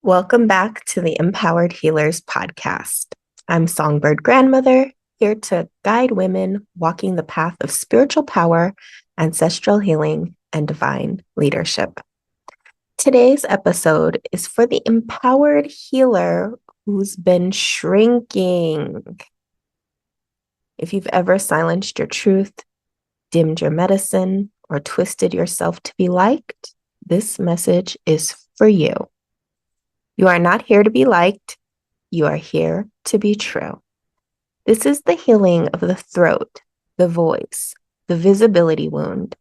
Welcome back to the Empowered Healers podcast. I'm Songbird Grandmother, here to guide women walking the path of spiritual power, ancestral healing, and divine leadership. Today's episode is for the empowered healer who's been shrinking. If you've ever silenced your truth, dimmed your medicine, or twisted yourself to be liked, this message is for you. You are not here to be liked. You are here to be true. This is the healing of the throat, the voice, the visibility wound.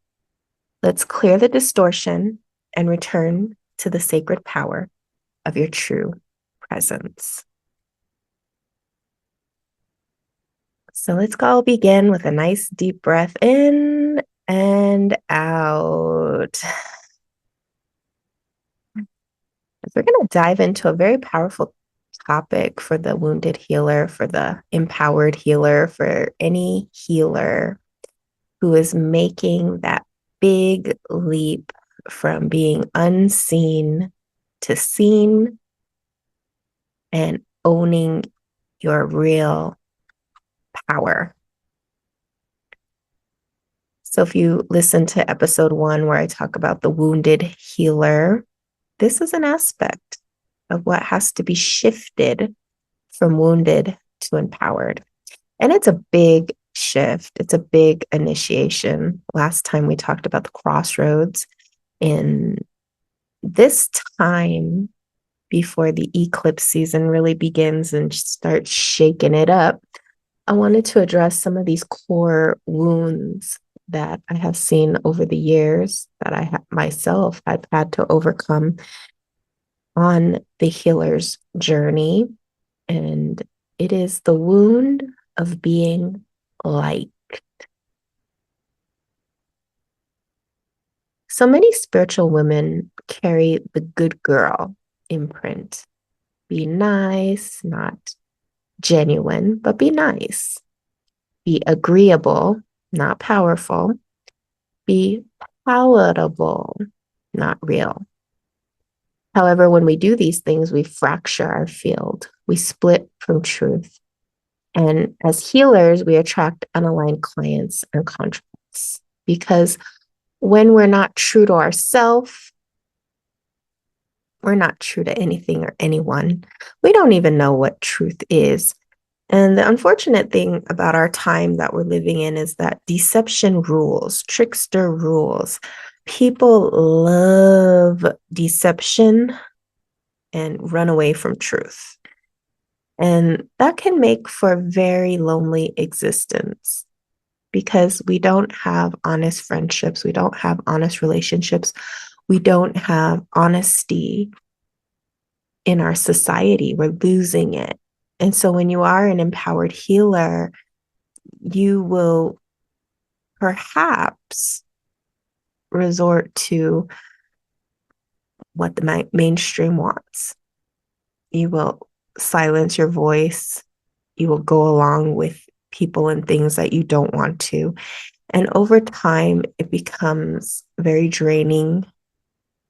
Let's clear the distortion and return to the sacred power of your true presence. So let's all begin with a nice deep breath in and out. We're going to dive into a very powerful topic for the wounded healer, for the empowered healer, for any healer who is making that big leap from being unseen to seen and owning your real power. So if you listen to episode 1 where I talk about the wounded healer, this is an aspect of what has to be shifted from wounded to empowered. And it's a big shift. It's a big initiation. Last time we talked about the crossroads. In this time before the eclipse season really begins and starts shaking it up, I wanted to address some of these core wounds that I have seen over the years that I myself have had to overcome on the healer's journey. And it is the wound of being liked. So many spiritual women carry the good girl imprint. Be nice, not genuine, but be nice. Be agreeable, not powerful. Be palatable, not real. However, when we do these things, we fracture our field. We split from truth. And as healers, we attract unaligned clients and contracts because when we're not true to ourselves, we're not true to anything or anyone. We don't even know what truth is. And the unfortunate thing about our time that we're living in is that deception rules, trickster rules. People love deception and run away from truth. And that can make for a very lonely existence because we don't have honest friendships. We don't have honest relationships. We don't have honesty in our society. We're losing it. And so when you are an empowered healer, you will perhaps resort to what the mainstream wants. You will silence your voice. You will go along with people and things that you don't want to. And over time, it becomes very draining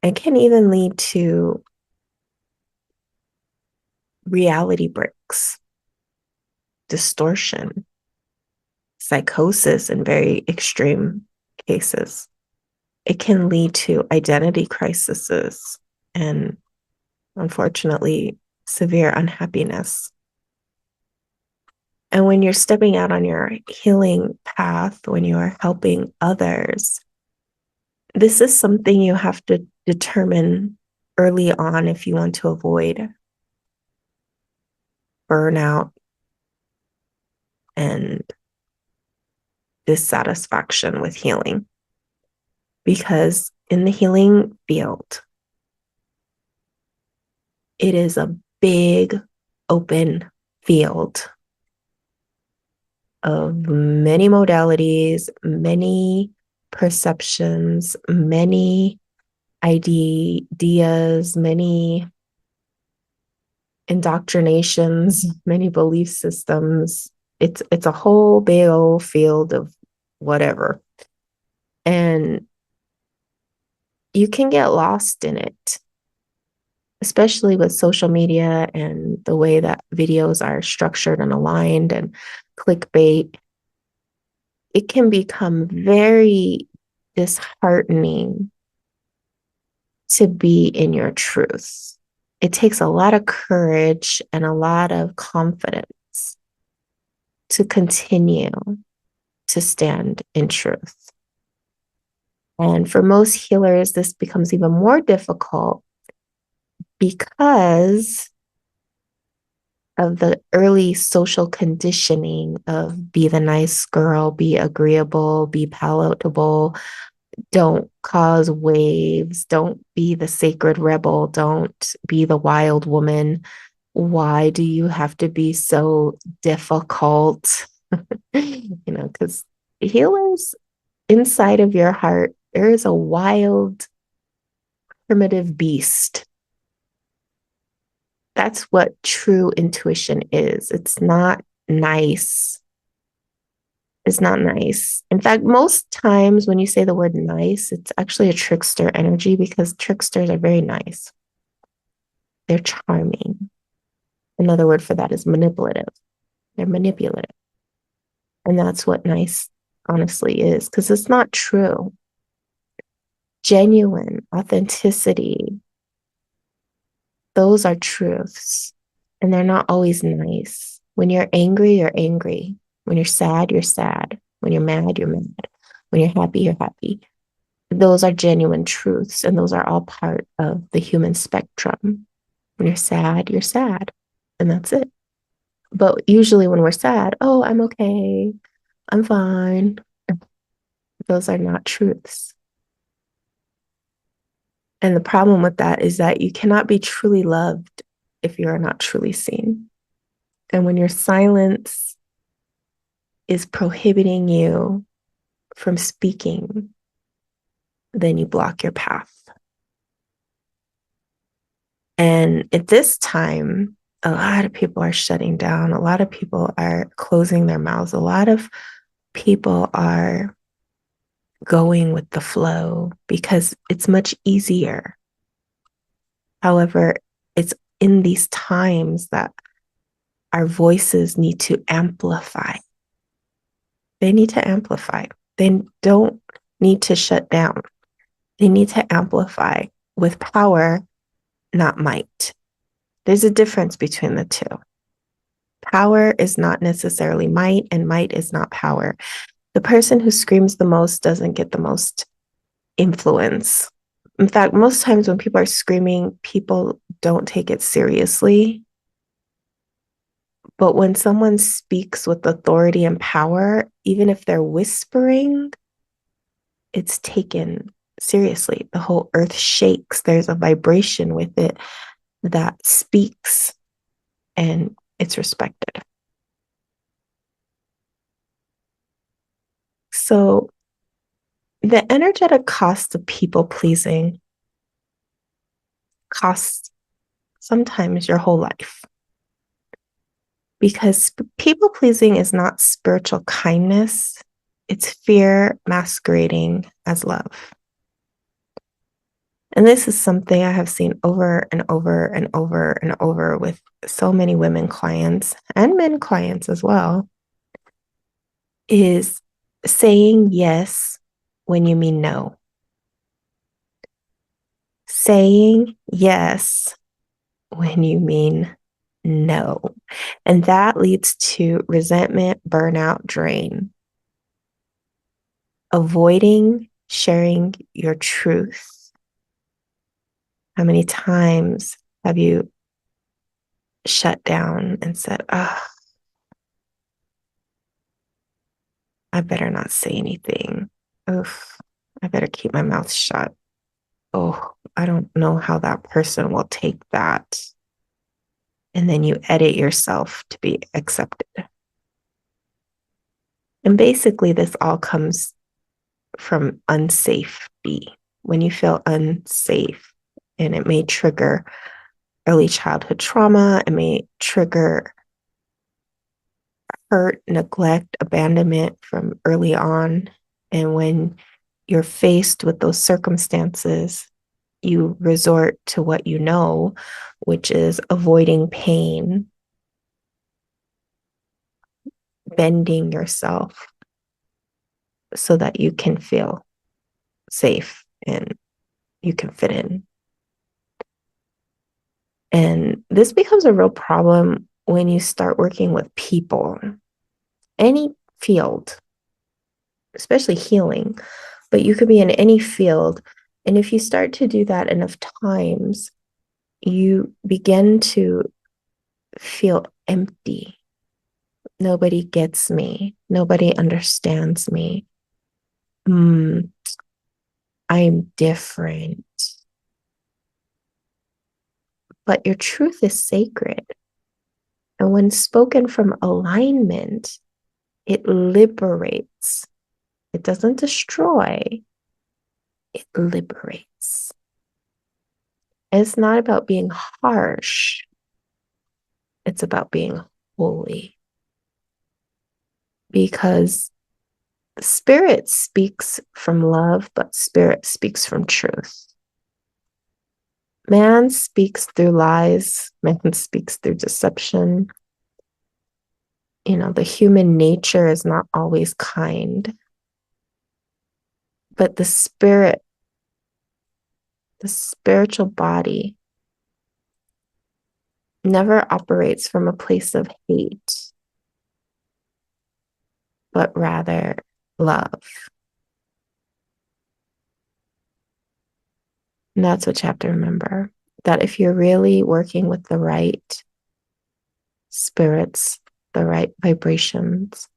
and can even lead to reality breaks, distortion, psychosis in very extreme cases. It can lead to identity crises and, unfortunately, severe unhappiness. And when you're stepping out on your healing path, when you are helping others, this is something you have to determine early on if you want to avoid burnout and dissatisfaction with healing. Because in the healing field, it is a big open field of many modalities, many perceptions, many ideas, many indoctrinations, many belief systems. It's a whole big old field of whatever. And you can get lost in it. especially with social media and the way that videos are structured and aligned and clickbait, it can become very disheartening to be in your truth. It takes a lot of courage and a lot of confidence to continue to stand in truth. And for most healers, this becomes even more difficult because of the early social conditioning of be the nice girl, be agreeable, be palatable, don't cause waves, don't be the sacred rebel, don't be the wild woman. Why do you have to be so difficult? Because healers inside of your heart, there is a wild, primitive beast. That's what true intuition is. It's not nice. It's not nice. In fact, most times when you say the word nice, it's actually a trickster energy because tricksters are very nice. They're charming. Another word for that is manipulative. They're manipulative. And that's what nice honestly is because it's not true. Genuine authenticity, those are truths. And they're not always nice. When you're angry, you're angry. When you're sad, you're sad. When you're mad, you're mad. When you're happy, you're happy. Those are genuine truths, and those are all part of the human spectrum. When you're sad, you're sad, and that's it. But usually when we're sad, oh, I'm okay, I'm fine. Those are not truths. And the problem with that is that you cannot be truly loved if you are not truly seen. And when your silence is prohibiting you from speaking, then you block your path. And at this time, a lot of people are shutting down. A lot of people are closing their mouths. A lot of people are going with the flow because it's much easier. However, it's in these times that our voices need to amplify. They need to amplify. They don't need to shut down. They need to amplify with power, not might. There's a difference between the two. Power is not necessarily might, and might is not power. The person who screams the most doesn't get the most influence. In fact, most times when people are screaming, people don't take it seriously. But when someone speaks with authority and power, even if they're whispering, it's taken seriously. The whole earth shakes. There's a vibration with it that speaks, and it's respected. So the energetic cost of people pleasing costs sometimes your whole life, because people pleasing is not spiritual kindness, it's fear masquerading as love. And this is something I have seen over and over and over and over with so many women clients and men clients as well, is saying yes when you mean no. Saying yes when you mean no. And that leads to resentment, burnout, drain. Avoiding sharing your truth. How many times have you shut down and said, oh, I better not say anything. Oof, I better keep my mouth shut. Oh, I don't know how that person will take that. And then you edit yourself to be accepted. And basically, this all comes from unsafety. When you feel unsafe, and it may trigger early childhood trauma, it may trigger hurt, neglect, abandonment from early on. And when you're faced with those circumstances, you resort to what you know, which is avoiding pain, bending yourself so that you can feel safe and you can fit in. And this becomes a real problem when you start working with people, any field, especially healing, but you could be in any field. And if you start to do that enough times, you begin to feel empty. Nobody gets me. Nobody understands me. I'm different. But your truth is sacred. And when spoken from alignment, it liberates. It doesn't destroy, it liberates. And it's not about being harsh, it's about being holy. Because spirit speaks from love, but spirit speaks from truth. Man speaks through lies, man speaks through deception. You know, the human nature is not always kind, but the spirit, the spiritual body, never operates from a place of hate, but rather love. And that's what you have to remember, that if you're really working with the right spirits, the right vibrations,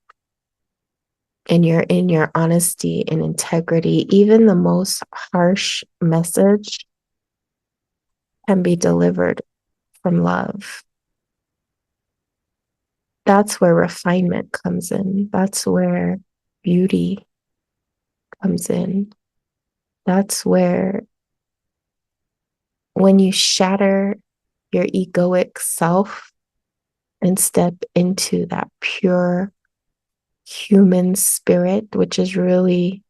and you're in your honesty and integrity, even the most harsh message can be delivered from love. That's where refinement comes in. That's where beauty comes in. That's where, when you shatter your egoic self and step into that pure human spirit, which is really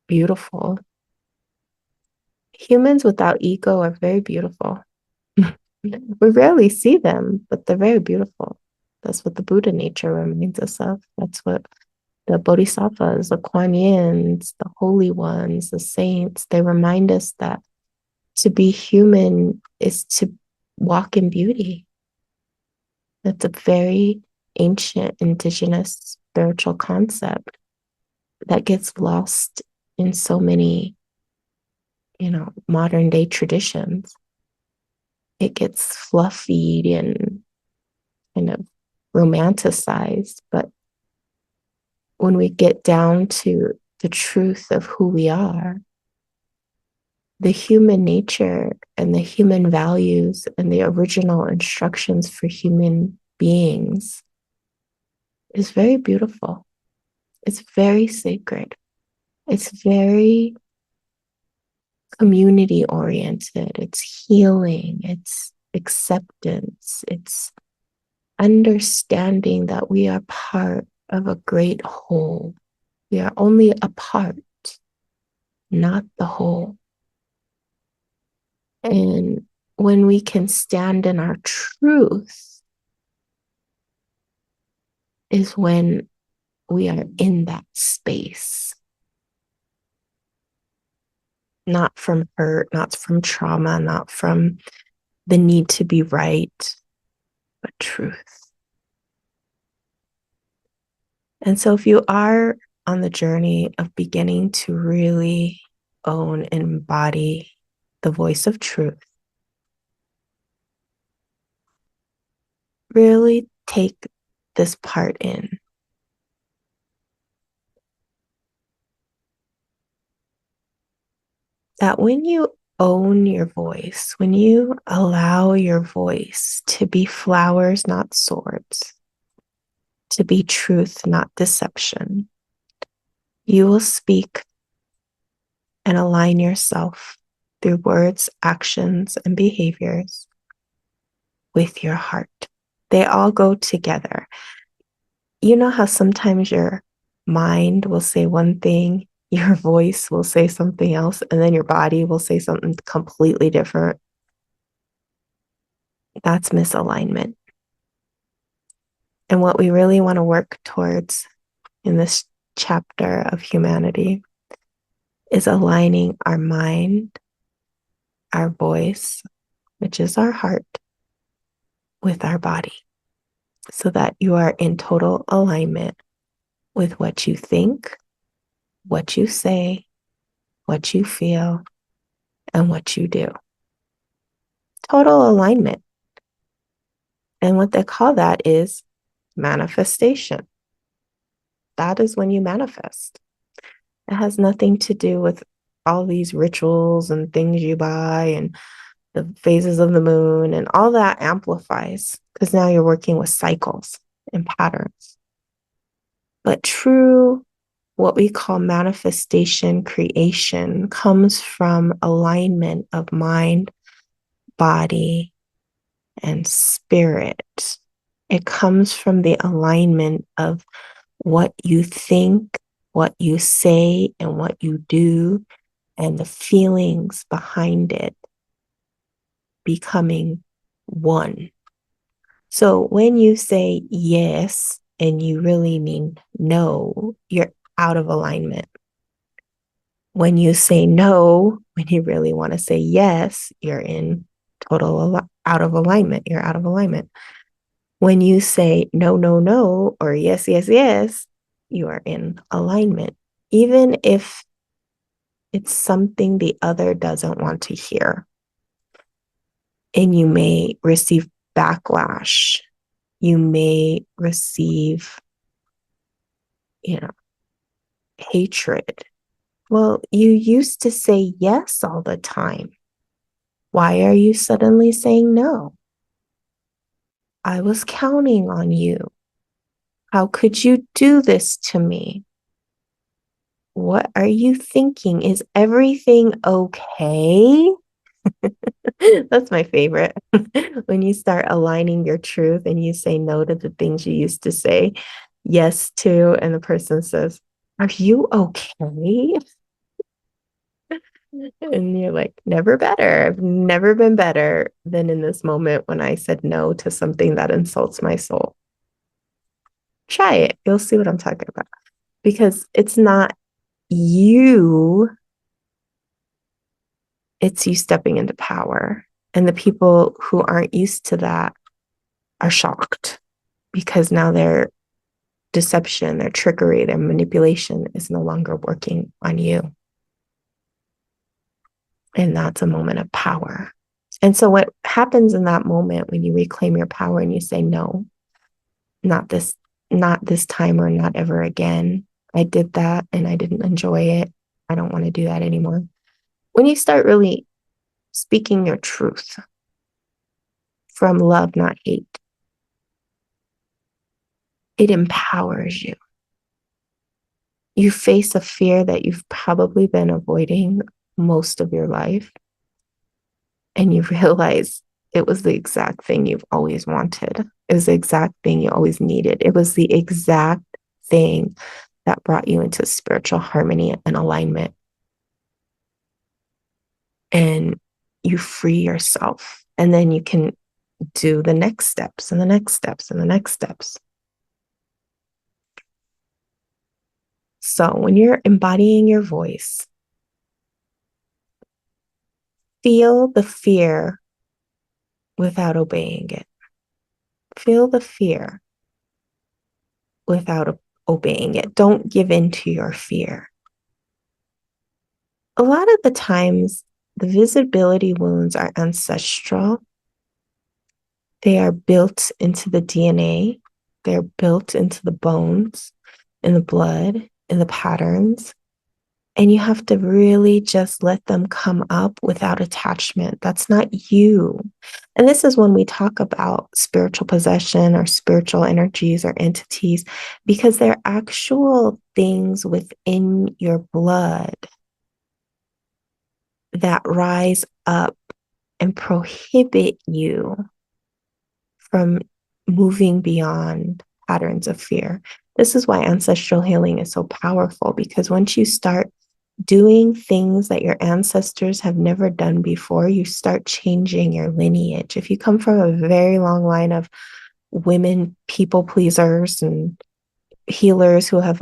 beautiful. Humans without ego are very beautiful. We rarely see them, but they're very beautiful. That's what the Buddha nature reminds us of. That's what the bodhisattvas, the Kuan Yins, the holy ones, the saints, they remind us that to be human is to walk in beauty. That's a very ancient indigenous spiritual concept that gets lost in so many, modern day traditions. It gets fluffy and kind of romanticized. But when we get down to the truth of who we are, the human nature and the human values and the original instructions for human beings is very beautiful. It's very sacred. It's very community oriented. It's healing. It's acceptance. It's understanding that we are part of a great whole. We are only a part, not the whole. And when we can stand in our truth is when we are in that space. Not from hurt, not from trauma, not from the need to be right, but truth. And so if you are on the journey of beginning to really own and embody the voice of truth, really take this part in. That when you own your voice, when you allow your voice to be flowers, not swords, to be truth, not deception, you will speak and align yourself through words, actions, and behaviors with your heart. They all go together. You know how sometimes your mind will say one thing your voice will say something else, and then your body will say something completely different. That's misalignment. And what we really want to work towards in this chapter of humanity is aligning our mind, our voice, which is our heart, with our body, so that you are in total alignment with what you think, what you say, what you feel, and what you do. Total alignment. And what they call that is manifestation. That is when you manifest. It has nothing to do with all these rituals and things you buy and the phases of the moon, and all that amplifies because now you're working with cycles and patterns. But true, what we call manifestation creation, comes from alignment of mind, body, and spirit. It comes from the alignment of what you think, what you say, and what you do, and the feelings behind it becoming one. So when you say yes and you really mean no, you're out of alignment. When you say no, when you really want to say yes, you're in out of alignment. You're out of alignment. When you say no, no, no, or yes, yes, yes, you are in alignment, even if it's something the other doesn't want to hear. And you may receive backlash. You may receive, hatred. Well, you used to say yes all the time. Why are you suddenly saying no? I was counting on you. How could you do this to me? What are you thinking? Is everything okay? That's my favorite. When you start aligning your truth and you say no to the things you used to say yes to, and the person says, are you okay? And you're like, never better. I've never been better than in this moment when I said no to something that insults my soul. Try it. You'll see what I'm talking about. Because it's not you, it's you stepping into power. And the people who aren't used to that are shocked because now their deception, their trickery, their manipulation is no longer working on you. And that's a moment of power. And so what happens in that moment when you reclaim your power and you say, no, not this, not this time or not ever again. I did that and I didn't enjoy it. I don't want to do that anymore. When you start really speaking your truth from love, not hate, it empowers you. You face a fear that you've probably been avoiding most of your life. And you realize it was the exact thing you've always wanted. It was the exact thing you always needed. It was the exact thing that brought you into spiritual harmony and alignment. And you free yourself. And then you can do the next steps and the next steps and the next steps. So when you're embodying your voice, feel the fear without obeying it. Feel the fear without obeying it. Don't give in to your fear. A lot of the times, the visibility wounds are ancestral. They are built into the DNA. They're built into the bones, in the blood, in the patterns. And you have to really just let them come up without attachment. That's not you. And this is when we talk about spiritual possession or spiritual energies or entities, because they're actual things within your blood that rise up and prohibit you from moving beyond patterns of fear. This is why ancestral healing is so powerful, because once you start doing things that your ancestors have never done before, you start changing your lineage. If you come from a very long line of women people pleasers and healers who have,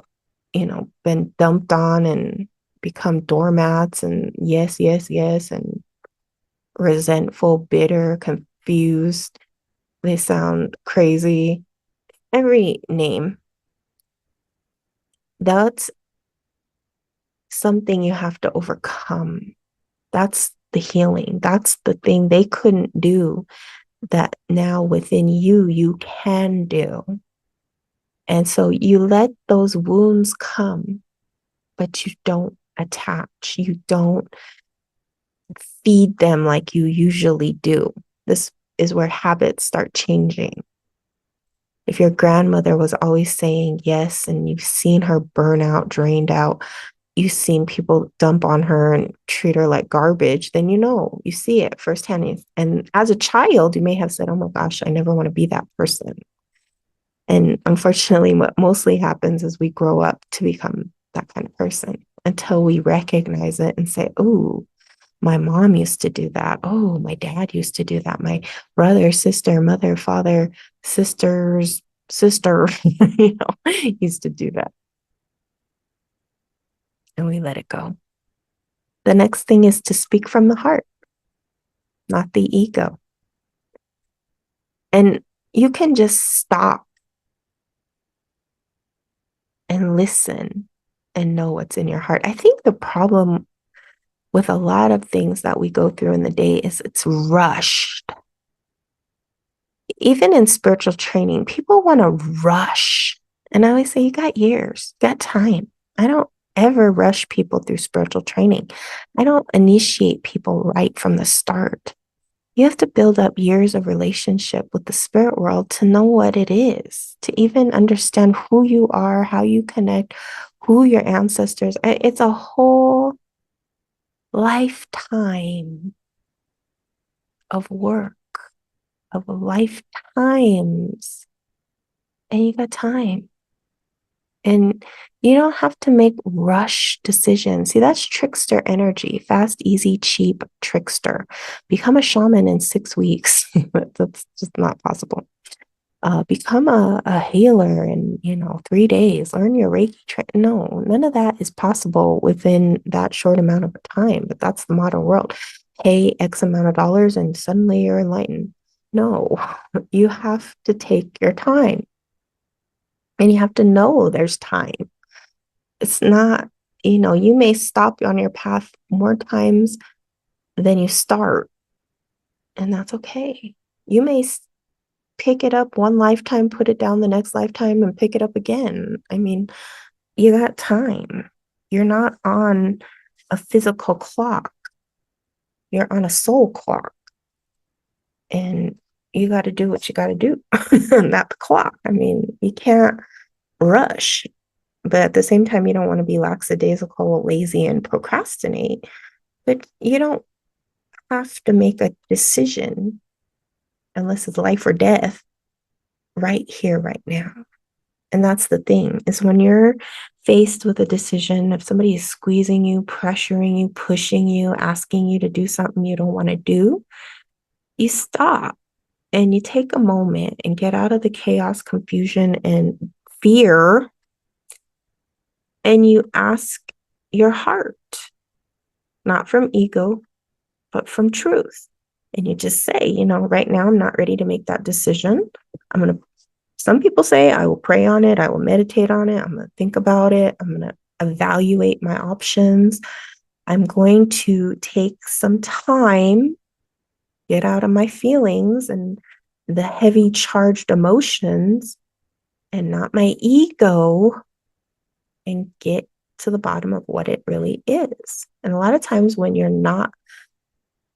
been dumped on and become doormats and yes, yes, yes, and resentful, bitter, confused, they sound crazy, every name, that's something you have to overcome. That's the healing. That's the thing they couldn't do that now within you, you can do. And so you let those wounds come, but you don't attach. You don't feed them like you usually do. This is where habits start changing. If your grandmother was always saying yes and you've seen her burn out, drained out, you've seen people dump on her and treat her like garbage, then you see it firsthand. And as a child, you may have said, oh my gosh, I never want to be that person. And unfortunately, what mostly happens is we grow up to become that kind of person until we recognize it and say, oh, my mom used to do that. Oh, my dad used to do that. My brother, sister, mother, father, sisters, sister, used to do that. And we let it go. The next thing is to speak from the heart, not the ego. And you can just stop and listen and know what's in your heart. I think the problem with a lot of things that we go through in the day is it's rushed. Even in spiritual training, people want to rush. And I always say, you got years, you got time. I don't ever rush people through spiritual training. I don't initiate people right from the start. You have to build up years of relationship with the spirit world to know what it is, to even understand who you are, how you connect, who your ancestors. It's a whole lifetime of work, of lifetimes, and you got time. And you don't have to make rush decisions. See, that's trickster energy, fast, easy, cheap trickster. Become a shaman in 6 weeks. That's just not possible. Become a healer in 3 days. Learn your Reiki. No, none of that is possible within that short amount of time. But that's the modern world. Pay X amount of dollars and suddenly you're enlightened. No, you have to take your time. And you have to know there's time. It's not, you may stop on your path more times than you start, and that's okay. You may pick it up one lifetime, put it down the next lifetime, and pick it up again. I mean, you got time. You're not on a physical clock, you're on a soul clock. And you got to do what you got to do, not the clock. I mean, you can't rush. But at the same time, you don't want to be lackadaisical, lazy, and procrastinate. But you don't have to make a decision unless it's life or death right here, right now. And that's the thing is when you're faced with a decision, if somebody is squeezing you, pressuring you, pushing you, asking you to do something you don't want to do, you stop and you take a moment and get out of the chaos, confusion, and fear. And you ask your heart, not from ego, but from truth. And you just say, right now I'm not ready to make that decision. Some people say I will pray on it. I will meditate on it. I'm going to think about it. I'm going to evaluate my options. I'm going to take some time, get out of my feelings and the heavy charged emotions and not my ego, and get to the bottom of what it really is. And a lot of times when you're not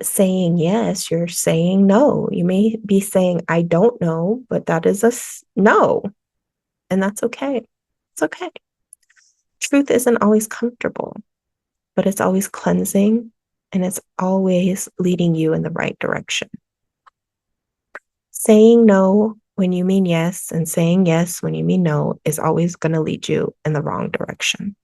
saying yes, you're saying no. You may be saying, I don't know, but that is a no. And that's okay. It's okay. Truth isn't always comfortable, but it's always cleansing and it's always leading you in the right direction. Saying no when you mean yes and saying yes when you mean no is always going to lead you in the wrong direction.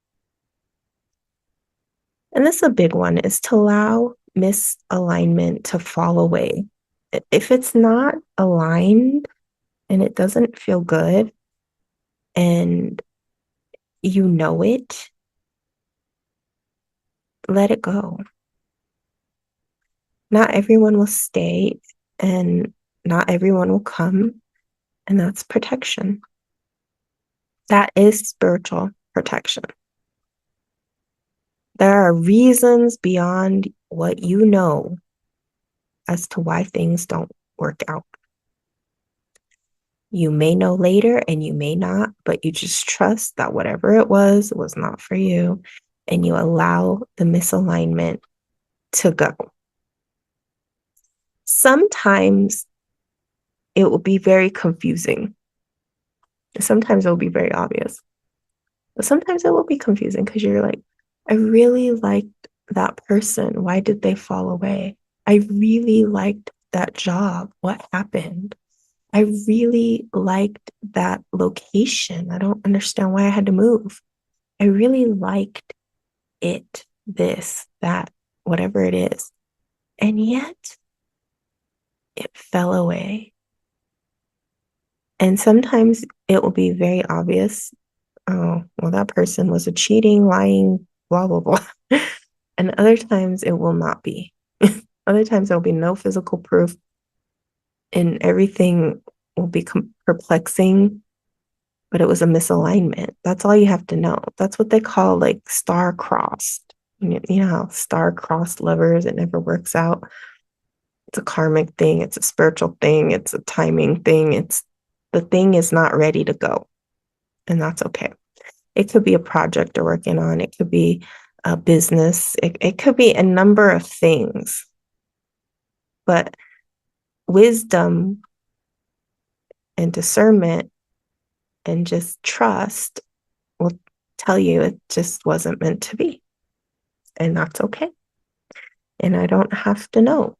And this is a big one, is to allow misalignment to fall away. If it's not aligned and it doesn't feel good and you know it, let it go. Not everyone will stay and not everyone will come, and that's protection. That is spiritual protection. There are reasons beyond what you know as to why things don't work out. You may know later and you may not, but you just trust that whatever it was not for you, and you allow the misalignment to go. Sometimes it will be very confusing. Sometimes it will be very obvious. But sometimes it will be confusing because you're like, I really liked that person. Why did they fall away? I really liked that job. What happened? I really liked that location. I don't understand why I had to move. I really liked it, this, that, whatever it is. And yet it fell away. And sometimes it will be very obvious. Oh, well, that person was a cheating, lying, blah, blah, blah. And other times it will not be. Other times there will be no physical proof and everything will be perplexing, but it was a misalignment. That's all you have to know. That's what they call like star-crossed. You know how star-crossed lovers, it never works out. It's a karmic thing. It's a spiritual thing. It's a timing thing. The thing is not ready to go. And that's okay. It could be a project you're working on. It could be a business. It could be a number of things. But wisdom and discernment and just trust will tell you it just wasn't meant to be. And that's okay. And I don't have to know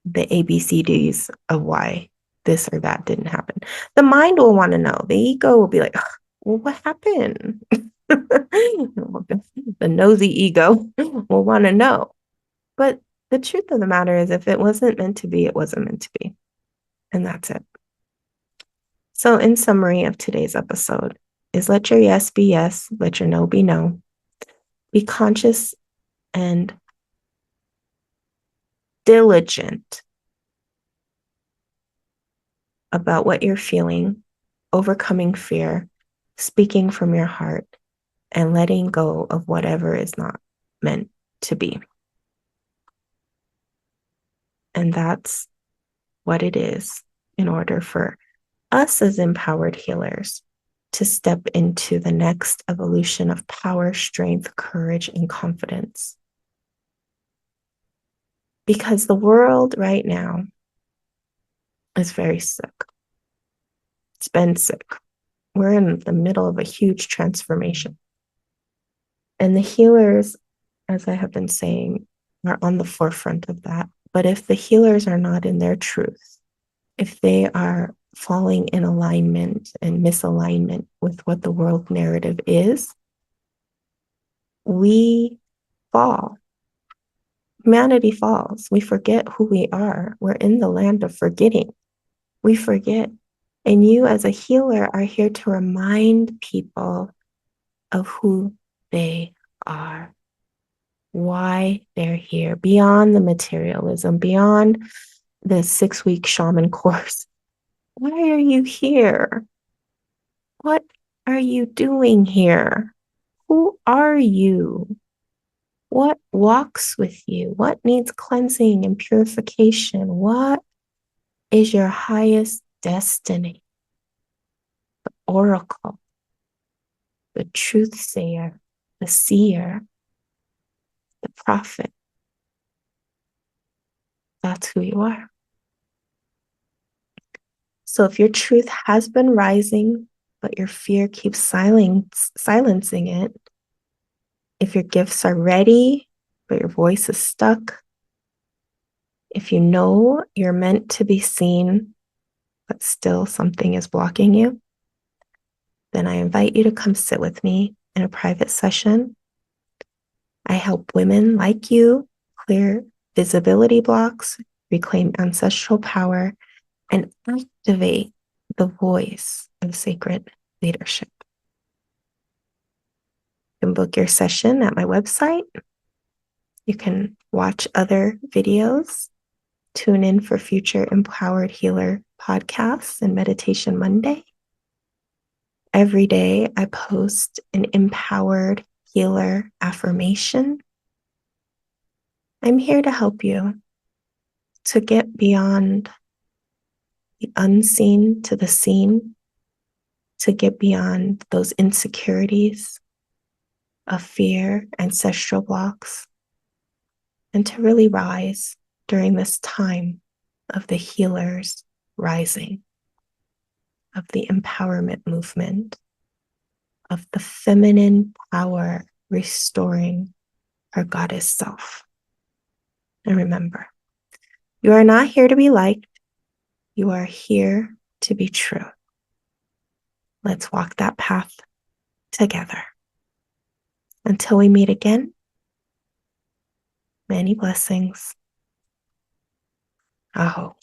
the ABCDs of why this or that didn't happen. The mind will want to know. The ego will be like, well, what happened? The nosy ego will want to know. But the truth of the matter is, if it wasn't meant to be, it wasn't meant to be. And that's it. So in summary of today's episode is let your yes be yes, let your no be no. Be conscious and diligent about what you're feeling, overcoming fear, speaking from your heart, and letting go of whatever is not meant to be. And that's what it is in order for us as empowered healers to step into the next evolution of power, strength, courage, and confidence. Because the world right now is very sick. It's been sick. We're in the middle of a huge transformation. And the healers, as I have been saying, are on the forefront of that. But if the healers are not in their truth, if they are falling in alignment and misalignment with what the world narrative is, we fall. Humanity falls. We forget who we are. We're in the land of forgetting. We forget. And you, as a healer, are here to remind people of who they are, why they're here, beyond the materialism, beyond the 6-week shaman course. Why are you here? What are you doing here? Who are you? What walks with you? What needs cleansing and purification? What is your highest destiny? The oracle, the truth sayer, the seer, the prophet. That's who you are. So if your truth has been rising, but your fear keeps silencing it, if your gifts are ready, but your voice is stuck, if you know you're meant to be seen, but still something is blocking you, then I invite you to come sit with me in a private session I help women like you clear visibility blocks, reclaim ancestral power, and activate the voice of sacred leadership. You can book your session at my website. You can watch other videos, tune in for future Empowered Healer podcasts and Meditation Monday. Every day I post an empowered healer affirmation. I'm here to help you to get beyond the unseen to the seen, to get beyond those insecurities of fear, ancestral blocks, and to really rise during this time of the healers rising, of the empowerment movement, of the feminine power restoring her goddess self. And remember, you are not here to be liked. You are here to be true. Let's walk that path together. Until we meet again, many blessings. Aho.